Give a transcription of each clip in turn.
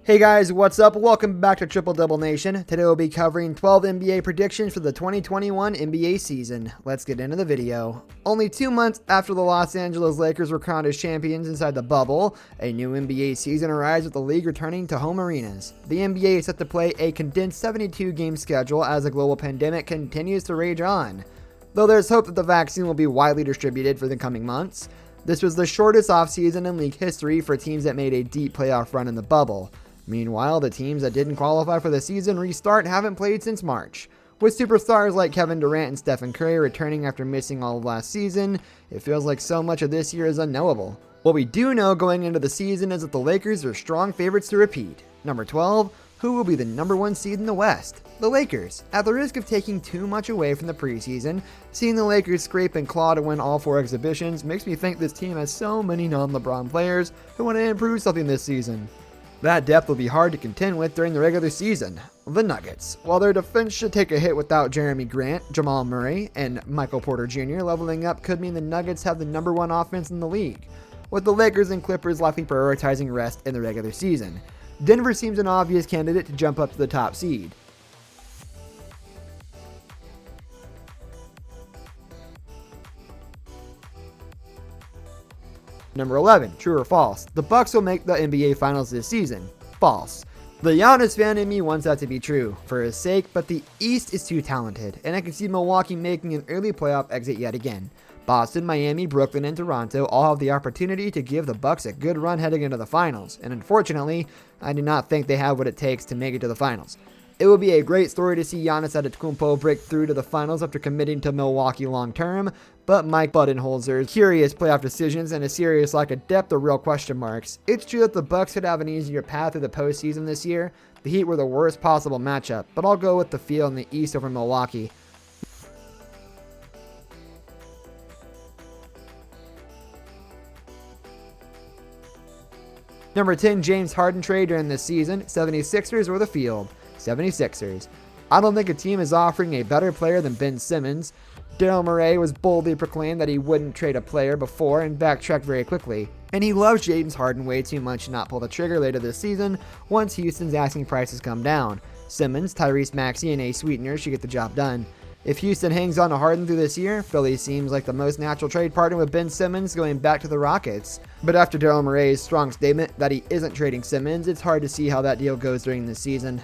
Hey guys, what's up? Welcome back to Triple Double Nation. Today we'll be covering 12 NBA predictions for the 2021 NBA season. Let's get into the video. Only 2 months after the Los Angeles Lakers were crowned as champions inside the bubble, a new NBA season arrives with the league returning to home arenas. The NBA is set to play a condensed 72-game schedule as the global pandemic continues to rage on. Though there's hope that the vaccine will be widely distributed for the coming months, this was the shortest offseason in league history for teams that made a deep playoff run in the bubble. Meanwhile, the teams that didn't qualify for the season restart haven't played since March. With superstars like Kevin Durant and Stephen Curry returning after missing all of last season, it feels like so much of this year is unknowable. What we do know going into the season is that the Lakers are strong favorites to repeat. Number 12, who will be the number 1 seed in the West? The Lakers. At the risk of taking too much away from the preseason, seeing the Lakers scrape and claw to win all 4 exhibitions makes me think this team has so many non-LeBron players who want to improve something this season. That depth will be hard to contend with during the regular season. The Nuggets. While their defense should take a hit without Jeremy Grant, Jamal Murray, and Michael Porter Jr., leveling up could mean the Nuggets have the number 1 offense in the league, with the Lakers and Clippers likely prioritizing rest in the regular season. Denver seems an obvious candidate to jump up to the top seed. Number 11, true or false? The Bucks will make the NBA Finals this season. False. The Giannis fan in me wants that to be true for his sake, but the East is too talented, and I can see Milwaukee making an early playoff exit yet again. Boston, Miami, Brooklyn, and Toronto all have the opportunity to give the Bucks a good run heading into the finals, and unfortunately, I do not think they have what it takes to make it to the finals. It would be a great story to see Giannis Antetokounmpo break through to the finals after committing to Milwaukee long term, but Mike Budenholzer's curious playoff decisions and a serious lack of depth are real question marks. It's true that the Bucks could have an easier path through the postseason this year. The Heat were the worst possible matchup, but I'll go with the feel in the East over Milwaukee. Number 10, James Harden trade during this season, 76ers or the field. 76ers. I don't think a team is offering a better player than Ben Simmons. Daryl Morey was boldly proclaimed that he wouldn't trade a player before and backtracked very quickly. And he loves James Harden way too much to not pull the trigger later this season once Houston's asking prices come down. Simmons, Tyrese Maxey, and a sweetener should get the job done. If Houston hangs on to Harden through this year, Philly seems like the most natural trade partner with Ben Simmons going back to the Rockets. But after Daryl Morey's strong statement that he isn't trading Simmons, it's hard to see how that deal goes during this season.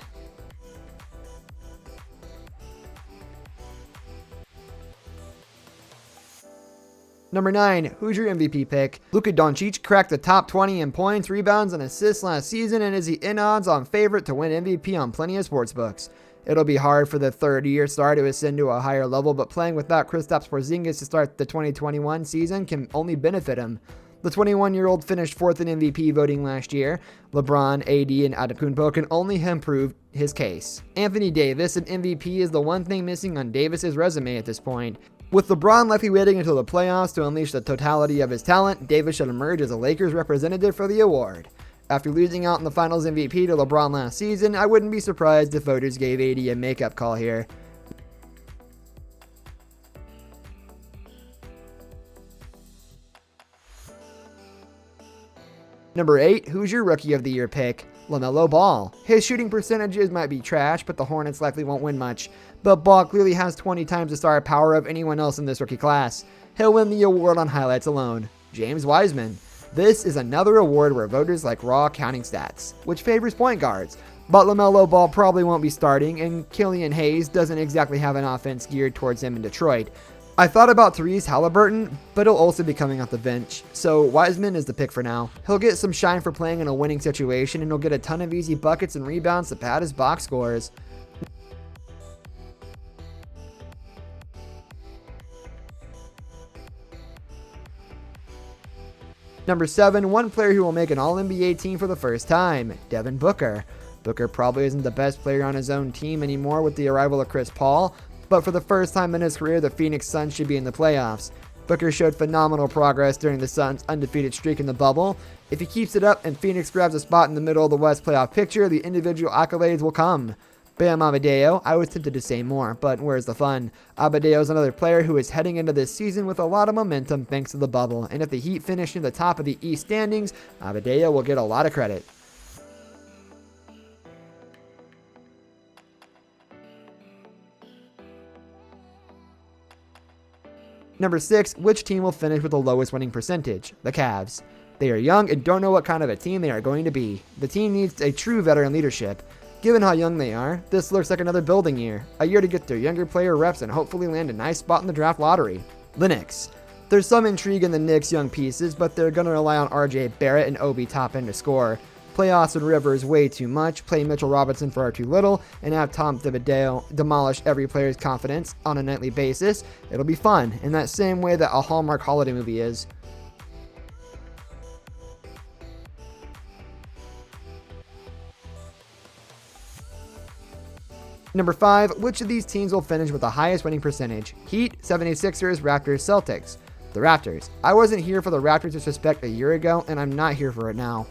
Number 9, who's your MVP pick? Luka Doncic cracked the top 20 in points, rebounds, and assists last season and is the in-odds-on favorite to win MVP on plenty of sportsbooks. It'll be hard for the third-year star to ascend to a higher level, but playing without Kristaps Porzingis to start the 2021 season can only benefit him. The 21-year-old finished 4th in MVP voting last year. LeBron, AD, and Antetokounmpo can only improve his case. Anthony Davis, an MVP, is the one thing missing on Davis's resume at this point. With LeBron likely waiting until the playoffs to unleash the totality of his talent, Davis should emerge as a Lakers representative for the award. After losing out in the Finals MVP to LeBron last season, I wouldn't be surprised if voters gave AD a makeup call here. Number 8, who's your Rookie of the Year pick? LaMelo Ball. His shooting percentages might be trash, but the Hornets likely won't win much. But Ball clearly has 20 times the star power of anyone else in this rookie class. He'll win the award on highlights alone. James Wiseman. This is another award where voters like raw counting stats, which favors point guards. But LaMelo Ball probably won't be starting, and Killian Hayes doesn't exactly have an offense geared towards him in Detroit. I thought about Therese Halliburton, but he'll also be coming off the bench, so Wiseman is the pick for now. He'll get some shine for playing in a winning situation, and he'll get a ton of easy buckets and rebounds to pad his box scores. Number 7, one player who will make an All-NBA team for the first time, Devin Booker. Booker probably isn't the best player on his own team anymore with the arrival of Chris Paul, but for the first time in his career, the Phoenix Suns should be in the playoffs. Booker showed phenomenal progress during the Suns' undefeated streak in the bubble. If he keeps it up and Phoenix grabs a spot in the middle of the West playoff picture, the individual accolades will come. Bam Adebayo, I was tempted to say more, but where's the fun? Adebayo is another player who is heading into this season with a lot of momentum thanks to the bubble, and if the Heat finish in the top of the East standings, Adebayo will get a lot of credit. Number 6, which team will finish with the lowest winning percentage? The Cavs. They are young and don't know what kind of a team they are going to be. The team needs a true veteran leadership. Given how young they are, this looks like another building year. A year to get their younger player reps and hopefully land a nice spot in the draft lottery. The Knicks. There's some intrigue in the Knicks' young pieces, but they're going to rely on RJ Barrett and Obi Toppin to score. Play Austin Rivers way too much, play Mitchell Robinson far too little, and have Tom Thibodeau demolish every player's confidence on a nightly basis. It'll be fun, in that same way that a Hallmark holiday movie is. Number 5, which of these teams will finish with the highest winning percentage? Heat, 76ers, Raptors, Celtics. The Raptors. I wasn't here for the Raptors' disrespect a year ago, and I'm not here for it now.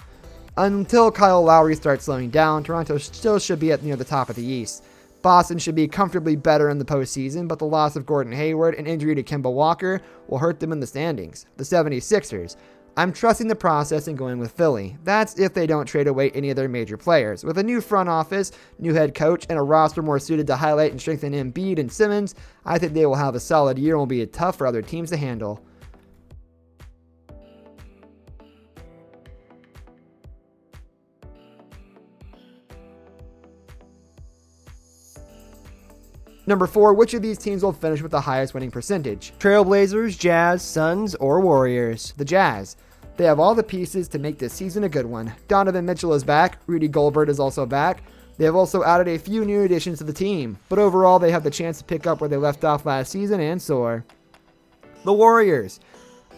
Until Kyle Lowry starts slowing down, Toronto still should be near the top of the East. Boston should be comfortably better in the postseason, but the loss of Gordon Hayward and injury to Kemba Walker will hurt them in the standings. The 76ers. I'm trusting the process and going with Philly. That's if they don't trade away any of their major players. With a new front office, new head coach, and a roster more suited to highlight and strengthen Embiid and Simmons, I think they will have a solid year and will be tough for other teams to handle. Number 4, which of these teams will finish with the highest winning percentage? Trailblazers, Jazz, Suns, or Warriors? The Jazz. They have all the pieces to make this season a good one. Donovan Mitchell is back. Rudy Gobert is also back. They have also added a few new additions to the team, but overall they have the chance to pick up where they left off last season and soar. The Warriors.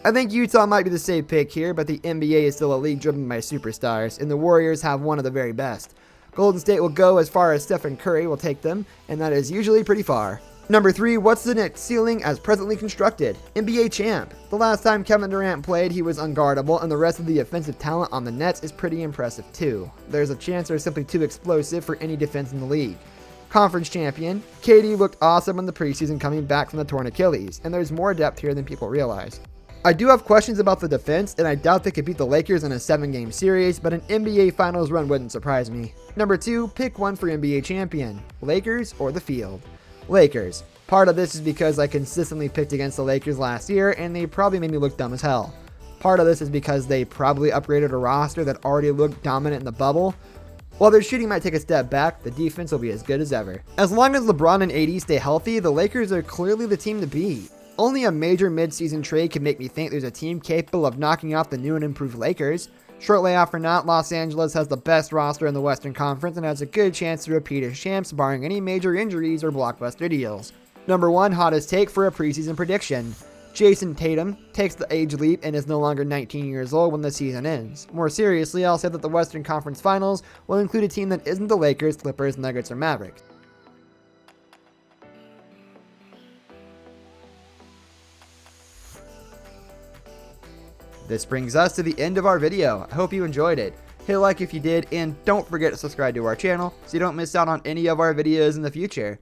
I think Utah might be the safe pick here, but the NBA is still a league driven by superstars, and the Warriors have one of the very best. Golden State will go as far as Stephen Curry will take them, and that is usually pretty far. Number 3, what's the Knicks ceiling as presently constructed? NBA champ. The last time Kevin Durant played, he was unguardable, and the rest of the offensive talent on the Nets is pretty impressive too. There's a chance they're simply too explosive for any defense in the league. Conference champion. KD looked awesome in the preseason coming back from the torn Achilles, and there's more depth here than people realize. I do have questions about the defense, and I doubt they could beat the Lakers in a 7-game series, but an NBA Finals run wouldn't surprise me. Number 2, pick one for NBA champion. Lakers or the field? Lakers. Part of this is because I consistently picked against the Lakers last year, and they probably made me look dumb as hell. Part of this is because they probably upgraded a roster that already looked dominant in the bubble. While their shooting might take a step back, the defense will be as good as ever. As long as LeBron and AD stay healthy, the Lakers are clearly the team to beat. Only a major mid-season trade can make me think there's a team capable of knocking off the new and improved Lakers. Shortly after that, Los Angeles has the best roster in the Western Conference and has a good chance to repeat as champs barring any major injuries or blockbuster deals. Number 1 hottest take for a preseason prediction. Jason Tatum takes the age leap and is no longer 19 years old when the season ends. More seriously, I'll say that the Western Conference Finals will include a team that isn't the Lakers, Clippers, Nuggets, or Mavericks. This brings us to the end of our video. I hope you enjoyed it. Hit like if you did, and don't forget to subscribe to our channel so you don't miss out on any of our videos in the future.